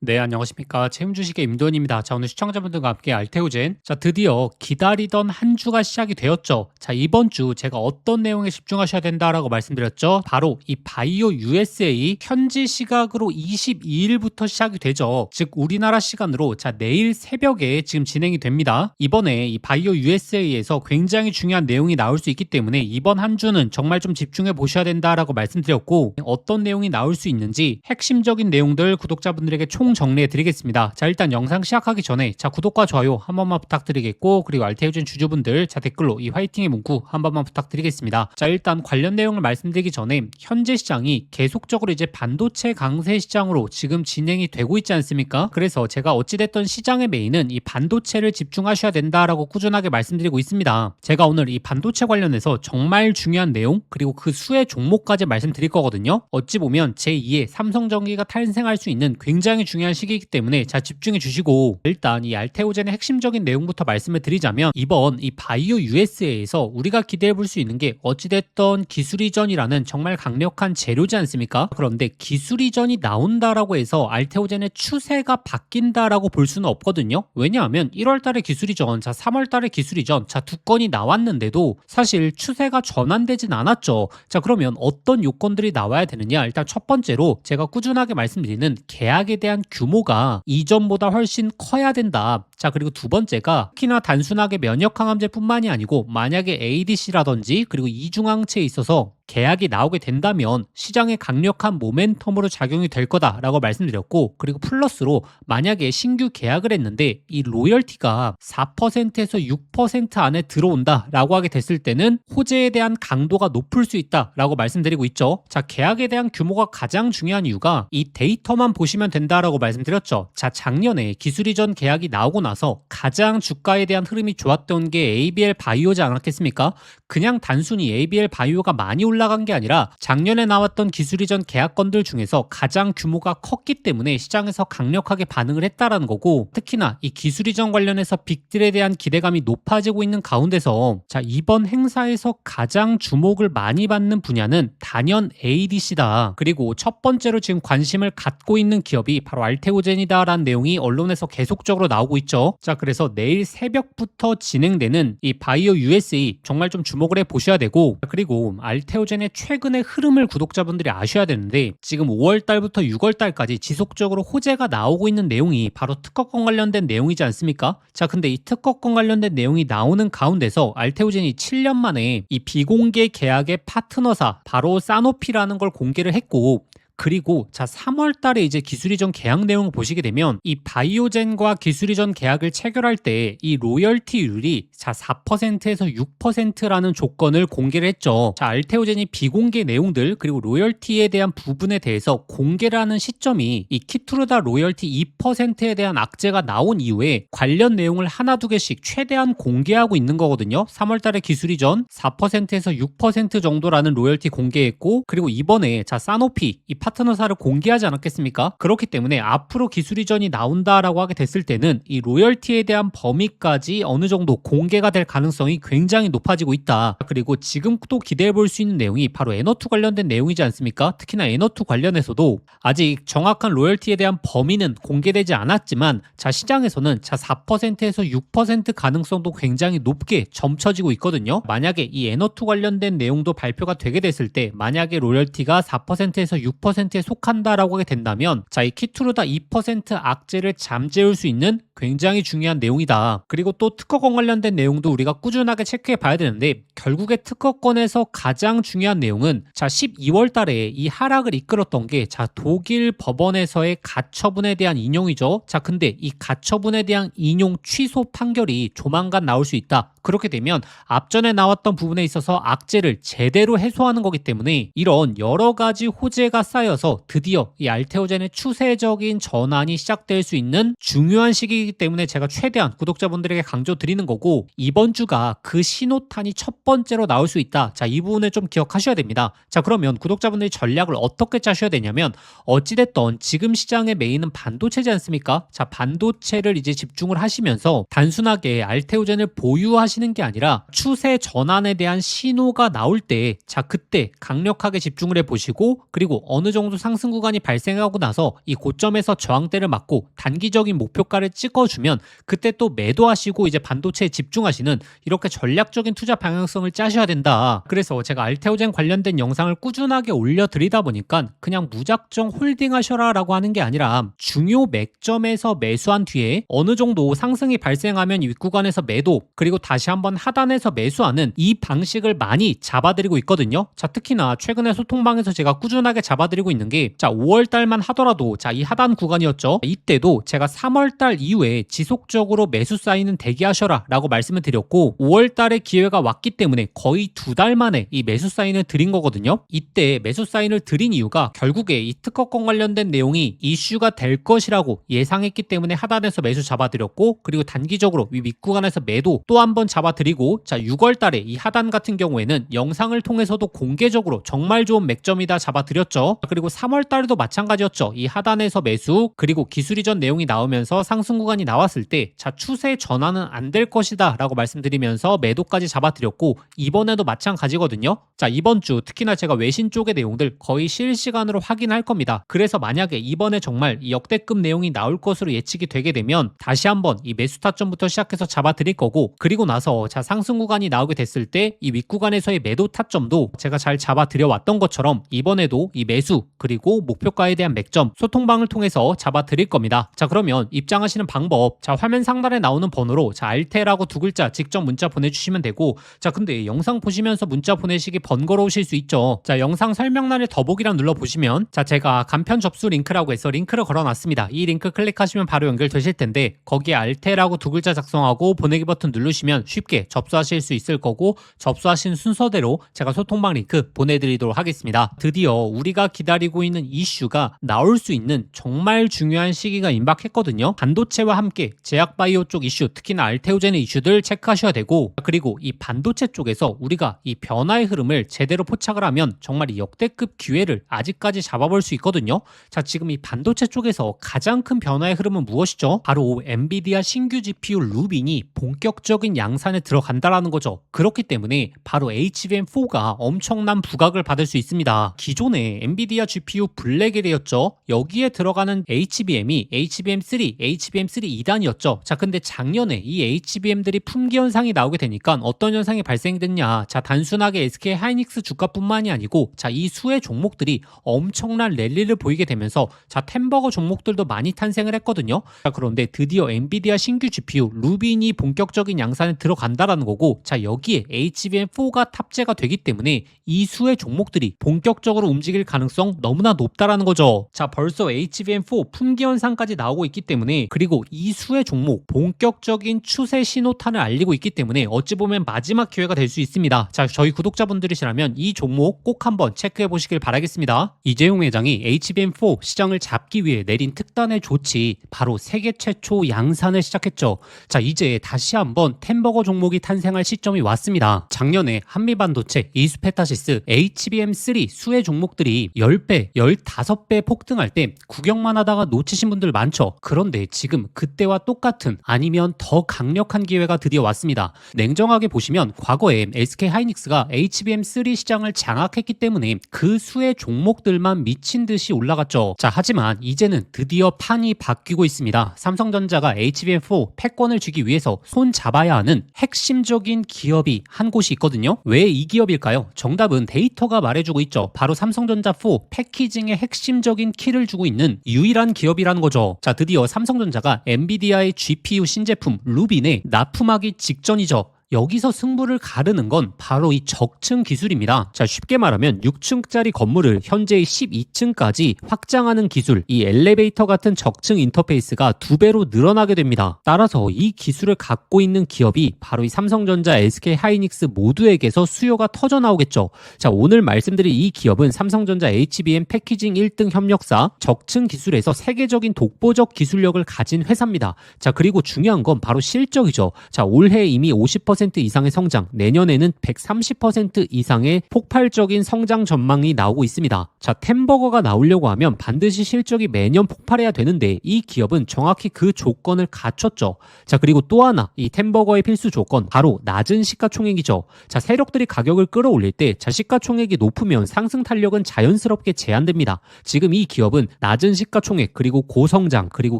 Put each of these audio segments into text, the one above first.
네, 안녕하십니까. 채움주식의 임도현입니다. 자, 오늘 시청자분들과 함께 알테오젠. 자, 드디어 기다리던 한 주가 시작이 되었죠. 자, 이번 주 제가 어떤 내용에 집중하셔야 된다라고 말씀드렸죠. 바로 이 바이오 USA 현지 시각으로 22일부터 시작이 되죠. 즉, 우리나라 시간으로 자, 내일 새벽에 지금 진행이 됩니다. 이번에 이 바이오 USA에서 굉장히 중요한 내용이 나올 수 있기 때문에 이번 한 주는 정말 좀 집중해 보셔야 된다라고 말씀드렸고, 어떤 내용이 나올 수 있는지 핵심적인 내용들 구독자분들에게 총 정리해 드리겠습니다. 자, 일단 영상 시작하기 전에 자, 구독과 좋아요 한 번만 부탁드리겠고, 그리고 알테오젠 주주분들 자, 댓글로 이 화이팅의 문구 한 번만 부탁드리겠습니다. 자, 일단 관련 내용을 말씀드리기 전에 현재 시장이 계속적으로 이제 반도체 강세 시장으로 지금 진행이 되고 있지 않습니까? 그래서 제가 어찌됐던 시장의 메인은 이 반도체를 집중하셔야 된다라고 꾸준하게 말씀드리고 있습니다. 제가 오늘 이 반도체 관련해서 정말 중요한 내용, 그리고 그 수의 종목까지 말씀드릴 거거든요. 어찌 보면 제2의 삼성전기가 탄생할 수 있는 굉장히 중요한 시기이기 때문에 자, 집중해 주시고, 일단 이 알테오젠의 핵심적인 내용부터 말씀을 드리자면, 이번 이 바이오 USA에서 우리가 기대해 볼 수 있는 게 어찌됐던 기술 이전이라는 정말 강력한 재료지 않습니까? 그런데 기술 이전이 나온다라고 해서 알테오젠의 추세가 바뀐다라고 볼 수는 없거든요. 왜냐하면 1월 달에 기술 이전, 자 3월 달에 기술 이전, 자 두 건이 나왔는데도 사실 추세가 전환되진 않았죠. 자, 그러면 어떤 요건들이 나와야 되느냐? 일단 첫 번째로 제가 꾸준하게 말씀드리는 계약에 대한 규모가 이전보다 훨씬 커야 된다. 자, 그리고 두 번째가 특히나 단순하게 면역 항암제뿐만이 아니고 만약에 ADC라든지 그리고 이중항체에 있어서 계약이 나오게 된다면 시장의 강력한 모멘텀으로 작용이 될 거다라고 말씀드렸고, 그리고 플러스로 만약에 신규 계약을 했는데 이 로열티가 4%에서 6% 안에 들어온다라고 하게 됐을 때는 호재에 대한 강도가 높을 수 있다라고 말씀드리고 있죠. 자, 계약에 대한 규모가 가장 중요한 이유가 이 데이터만 보시면 된다라고 말씀드렸죠. 자, 작년에 기술 이전 계약이 나오고 나서 가장 주가에 대한 흐름이 좋았던 게 ABL 바이오지 않았겠습니까? 그냥 단순히 ABL 바이오가 많이 올라간 게 아니라 작년에 나왔던 기술 이전 계약건들 중에서 가장 규모가 컸기 때문에 시장에서 강력하게 반응을 했다라는 거고, 특히나 이 기술 이전 관련해서 빅딜에 대한 기대감이 높아지고 있는 가운데서 자, 이번 행사에서 가장 주목을 많이 받는 분야는 단연 ADC다. 그리고 첫 번째로 지금 관심을 갖고 있는 기업이 바로 알테오젠이다라는 내용이 언론에서 계속적으로 나오고 있죠. 자, 그래서 내일 새벽부터 진행되는 이 바이오 USA 정말 좀 주목을 해 보셔야 되고, 그리고 알테오젠의 최근의 흐름을 구독자분들이 아셔야 되는데, 지금 5월 달부터 6월 달까지 지속적으로 호재가 나오고 있는 내용이 바로 특허권 관련된 내용이지 않습니까? 자, 근데 이 특허권 관련된 내용이 나오는 가운데서 알테오젠이 7년 만에 이 비공개 계약의 파트너사 바로 사노피라는 걸 공개를 했고, 그리고 자 3월 달에 이제 기술 이전 계약 내용을 보시게 되면 이 바이오젠과 기술 이전 계약을 체결할 때 이 로열티율이 자 4%에서 6%라는 조건을 공개를 했죠. 자, 알테오젠이 비공개 내용들 그리고 로열티에 대한 부분에 대해서 공개를 하는 시점이 이 키투르다 로열티 2%에 대한 악재가 나온 이후에 관련 내용을 하나 두 개씩 최대한 공개하고 있는 거거든요. 3월 달에 기술 이전 4%에서 6% 정도라는 로열티 공개했고, 그리고 이번에 자 사노피 이 파트너사를 공개하지 않았겠습니까? 그렇기 때문에 앞으로 기술 이전이 나온다라고 하게 됐을 때는 이 로열티에 대한 범위까지 어느 정도 공개가 될 가능성이 굉장히 높아지고 있다. 그리고 지금 또 기대해 볼 수 있는 내용이 바로 N02 관련된 내용이지 않습니까? 특히나 N02 관련해서도 아직 정확한 로열티에 대한 범위는 공개되지 않았지만 자, 시장에서는 자 4%에서 6% 가능성도 굉장히 높게 점쳐지고 있거든요. 만약에 이 N02 관련된 내용도 발표가 되게 됐을 때 만약에 로열티가 4%에서 6%에 속한다라고 하게 된다면 자, 이 키투르다 2% 악재를 잠재울 수 있는 굉장히 중요한 내용이다. 그리고 또 특허권 관련된 내용도 우리가 꾸준하게 체크해 봐야 되는데, 결국에 특허권에서 가장 중요한 내용은 자 12월 달에 이 하락을 이끌었던 게 자 독일 법원에서의 가처분에 대한 인용이죠. 자, 근데 이 가처분에 대한 인용 취소 판결이 조만간 나올 수 있다. 그렇게 되면 앞전에 나왔던 부분에 있어서 악재를 제대로 해소하는 거기 때문에 이런 여러 가지 호재가 쌓여서 드디어 이 알테오젠의 추세적인 전환이 시작될 수 있는 중요한 시기이기 때문에 제가 최대한 구독자분들에게 강조드리는 거고, 이번 주가 그 신호탄이 첫 번째로 나올 수 있다. 자, 이 부분을 좀 기억하셔야 됩니다. 자, 그러면 구독자분들이 전략을 어떻게 짜셔야 되냐면, 어찌됐던 지금 시장의 메인은 반도체지 않습니까? 자, 반도체를 이제 집중을 하시면서 단순하게 알테오젠을 보유하시는 게 아니라 추세 전환에 대한 신호가 나올 때 자, 그때 강력하게 집중을 해보시고, 그리고 어느 정도 상승 구간이 발생하고 나서 이 고점에서 저항대를 맞고 단기적인 목표가를 찍어주면 그때 또 매도하시고 이제 반도체에 집중하시는 이렇게 전략적인 투자 방향성을 짜셔야 된다. 그래서 제가 알테오젠 관련된 영상을 꾸준하게 올려드리다 보니까 그냥 무작정 홀딩하셔라 라고 하는 게 아니라 중요 맥점에서 매수한 뒤에 어느 정도 상승이 발생하면 이 윗구간에서 매도, 그리고 다시 한번 하단에서 매수하는 이 방식을 많이 잡아드리고 있거든요. 자, 특히나 최근에 소통방에서 제가 꾸준하게 잡아드리고 있는 게, 자, 5월달만 하더라도 자, 이 하단 구간이었죠. 이때도 제가 3월달 이후에 지속적으로 매수 사인은 대기하셔라 라고 말씀을 드렸고, 5월달에 기회가 왔기 때문에 거의 2달 만에 이 매수 사인을 드린 거거든요. 이때 매수 사인을 드린 이유가 결국에 이 특허권 관련된 내용이 이슈가 될 것이라고 예상했기 때문에 하단에서 매수 잡아드렸고, 그리고 단기적으로 이 윗구간에서 매도 또 한 번 잡아드리고, 자, 6월달에 이 하단 같은 경우에는 영상을 통해서도 공개적으로 정말 좋은 맥점이다 잡아드렸죠. 그리고 3월달에도 마찬가지였죠. 이 하단에서 매수, 그리고 기술 이전 내용이 나오면서 상승 구간이 나왔을 때, 자, 추세 전환은 안 될 것이다 라고 말씀드리면서 매도까지 잡아드렸고, 이번에도 마찬가지거든요. 자, 이번 주 특히나 제가 외신 쪽의 내용들 거의 실시간으로 확인할 겁니다. 그래서 만약에 이번에 정말 이 역대급 내용이 나올 것으로 예측이 되게 되면 다시 한번 이 매수 타점부터 시작해서 잡아드릴 거고, 그리고 나서 자, 상승 구간이 나오게 됐을 때 이 윗구간에서의 매도 타점도 제가 잘 잡아드려 왔던 것처럼 이번에도 이 매수 그리고 목표가에 대한 맥점 소통방을 통해서 잡아드릴 겁니다. 자, 그러면 입장하시는 방법, 자, 화면 상단에 나오는 번호로 자, 알테라고 두 글자 직접 문자 보내주시면 되고, 자, 근데 영상 보시면서 문자 보내시기 번거로우실 수 있죠. 자, 영상 설명란에 더보기란 눌러보시면 자, 제가 간편 접수 링크라고 해서 링크를 걸어놨습니다. 이 링크 클릭하시면 바로 연결되실 텐데, 거기에 알테라고 두 글자 작성하고 보내기 버튼 누르시면 쉽게 접수하실 수 있을 거고, 접수하신 순서대로 제가 소통방 링크 보내드리도록 하겠습니다. 드디어 우리가 기다리고 있는 이슈가 나올 수 있는 정말 중요한 시기가 임박했거든요. 반도체와 함께 제약바이오 쪽 이슈, 특히나 알테오젠의 이슈들 체크하셔야 되고, 그리고 이 반도체 쪽에서 우리가 이 변화의 흐름을 제대로 포착을 하면 정말 이 역대급 기회를 아직까지 잡아볼 수 있거든요. 자, 지금 이 반도체 쪽에서 가장 큰 변화의 흐름은 무엇이죠? 바로 엔비디아 신규 GPU 루빈이 본격적인 양산에 들어간다라는 거죠. 그렇기 때문에 바로 HBM4가 엄청난 부각을 받을 수 있습니다. 기존에 엔비디아 GPU 블랙에 대였죠. 여기에 들어가는 HBM이 HBM3, HBM3 2단이었죠. 자, 근데 작년에 이 HBM들이 품귀 현상이 나오게 되니까 어떤 현상이 발생됐냐? 자, 단순하게 SK 하이닉스 주가뿐만이 아니고, 자, 이 수의 종목들이 엄청난 랠리를 보이게 되면서 자, 템버거 종목들도 많이 탄생을 했거든요. 자, 그런데 드디어 엔비디아 신규 GPU 루빈이 본격적인 양산에 들어간다라는 거고, 자, 여기에 HBM4가 탑재가 되기 때문에 이 수의 종목들이 본격적으로 움직일 가능성 너무나 높다라는 거죠. 자, 벌써 HBM4 품귀 현상까지 나오고 있기 때문에, 그리고 이 수의 종목 본격적인 추세 신호탄을 알리고 있기 때문에 어찌 보면 마지막 기회가 될 수 있습니다. 자, 저희 구독자분들이시라면 이 종목 꼭 한번 체크해 보시길 바라겠습니다. 이재용 회장이 HBM4 시장을 잡기 위해 내린 특단의 조치, 바로 세계 최초 양산을 시작했죠. 자, 이제 다시 한번 템버거 종목이 탄생할 시점이 왔습니다. 작년에 한미반도체, 이스페타시스, HBM3 수의 종목들이 10배, 15배 폭등할 때 구경만 하다가 놓치신 분들 많죠. 그런데 지금 그때와 똑같은 아니면 더 강력한 기회가 드디어 왔습니다. 냉정하게 보시면 과거에 SK 하이닉스가 HBM3 시장을 장악했기 때문에 그 수의 종목들만 미친 듯이 올라갔죠. 자, 하지만 이제는 드디어 판이 바뀌고 있습니다. 삼성전자가 HBM4 패권을 쥐기 위해서 손 잡아야 하는 핵심적인 기업이 한 곳이 있거든요. 왜 이 기업일까요? 정답은 데이터가 말해주고 있죠. 바로 삼성전자 4 패키징의 핵심적인 키를 주고 있는 유일한 기업이라는 거죠. 자, 드디어 삼성전자가 엔비디아의 GPU 신제품 루빈에 납품하기 직전이죠. 여기서 승부를 가르는 건 바로 이 적층 기술입니다. 자, 쉽게 말하면 6층짜리 건물을 현재의 12층까지 확장하는 기술, 이 엘리베이터 같은 적층 인터페이스가 2배로 늘어나게 됩니다. 따라서 이 기술을 갖고 있는 기업이 바로 이 삼성전자, SK 하이닉스 모두에게서 수요가 터져 나오겠죠. 자, 오늘 말씀드린 이 기업은 삼성전자 HBM 패키징 1등 협력사, 적층 기술에서 세계적인 독보적 기술력을 가진 회사입니다. 자, 그리고 중요한 건 바로 실적이죠. 자, 올해 이미 50% 120% 이상의 성장, 내년에는 130% 이상의 폭발적인 성장 전망이 나오고 있습니다. 자, 템버거가 나오려고 하면 반드시 실적이 매년 폭발해야 되는데 이 기업은 정확히 그 조건을 갖췄죠. 자, 그리고 또 하나, 이 템버거의 필수 조건, 바로 낮은 시가총액이죠. 자, 세력들이 가격을 끌어올릴 때 시가총액이 높으면 상승 탄력은 자연스럽게 제한됩니다. 지금 이 기업은 낮은 시가총액, 그리고 고성장, 그리고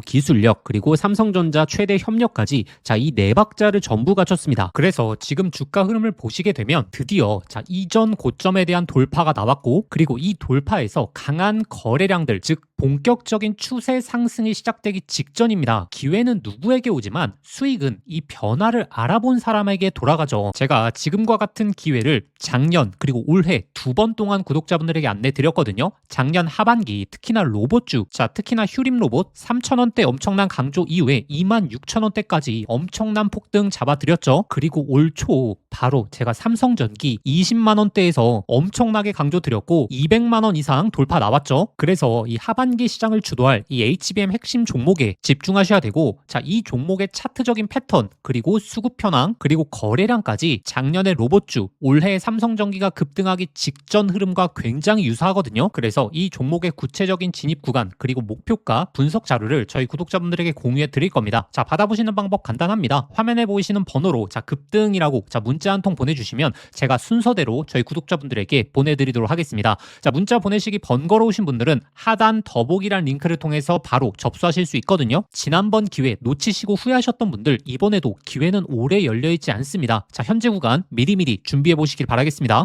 기술력, 그리고 삼성전자 최대 협력까지 이 네 박자를 전부 갖췄습니다. 그래서 지금 주가 흐름을 보시게 되면 드디어 이전 고점에 대한 돌파가 나왔고, 그리고 이 돌파에서 강한 거래량들, 즉 본격적인 추세 상승이 시작되기 직전입니다. 기회는 누구에게 오지만 수익은 이 변화를 알아본 사람에게 돌아가죠. 제가 지금과 같은 기회를 작년 그리고 올해 2번 동안 구독자분들에게 안내 드렸거든요. 작년 하반기 특히나 로봇주, 특히나 휴림 로봇 3,000원대 엄청난 강조 이후에 26,000원대까지 엄청난 폭등 잡아드렸죠. 그리고 올 초 바로 제가 삼성전기 20만원대에서 엄청나게 강조드렸고 200만원 이상 돌파 나왔죠. 그래서 이 하반기 시장을 주도할 이 HBM 핵심 종목에 집중하셔야 되고, 이 종목의 차트적인 패턴, 그리고 수급 현황, 그리고 거래량까지 작년의 로봇주, 올해 삼성전기가 급등하기 직전 흐름과 굉장히 유사하거든요. 그래서 이 종목의 구체적인 진입 구간, 그리고 목표가 분석 자료를 저희 구독자분들에게 공유해 드릴 겁니다. 받아보시는 방법 간단합니다. 화면에 보이시는 번호로 급등이라고 문자 한 통 보내주시면 제가 순서대로 저희 구독자분들에게 보내드리도록 하겠습니다. 문자 보내시기 번거로우신 분들은 하단 더보기란 링크를 통해서 바로 접수하실 수 있거든요. 지난번 기회 놓치시고 후회하셨던 분들, 이번에도 기회는 오래 열려있지 않습니다. 현재 구간 미리미리 준비해 보시길 바라겠습니다.